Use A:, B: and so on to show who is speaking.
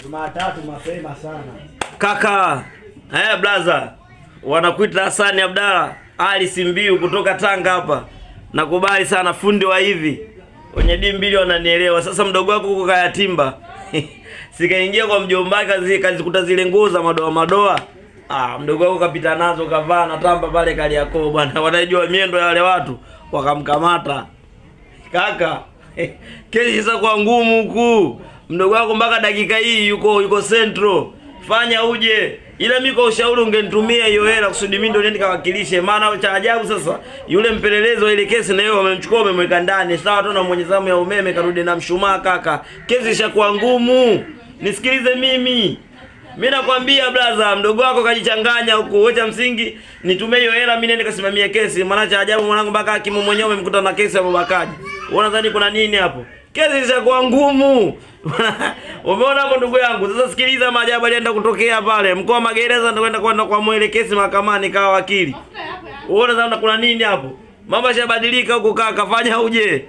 A: Jumatatu mapema sana.
B: Kaka, brother. Wanakuita Hassan Abdalla Ali Simbiu kutoka Tanga hapa. Nakubali sana fundi wa hivi. Wenye D2 wananielewa. Sasa mdogo wako huko Kayatimba. Sikaingia kwa mjomba kazikuta zile nguo za madoa. Mdogo wako kapita nazo kavaa na tamba pale Kariakoo bwana. Wanajua miendo ya wale watu wakamkamata. Kaka, kesi sasa kwa ngumu huku. Mdogo wako mpaka dakika hii yuko Central. Fanya uje. Ila mimi kwa ushauri ungenitumia hiyo hela kusudi mimi ndio niende kawakilishe. Maana cha ajabu sasa yule mpelelezi wa ile kesi na yeye wamemchukua wamemweka ndani. Sawa tu na mwenye zamu ya umeme karudi na mshumaa kaka. Kesi ishakuwa ngumu. Nisikilize mimi. Mimi nakwambia brother, mdogo wako kajichanganya huko. Wewe msingi nitumie hiyo hela mimi niende kasimamia kesi. Maana cha ajabu mwanangu mpaka hakimu mwenyewe amemkuta na kesi ya babakaji. Unadhani kuna nini hapo? Kesi ishakuwa ngumu. Umeona hapo ndugu yangu? Sasa sikiliza maajabu alienda kutokea pale. Mkoa wa Magereza ndio kwenda kwa mwelekezi mahakamani kawa wakili. Unaona kuna nini hapo? Mambo yashabadilika huko kaka, fanya uje.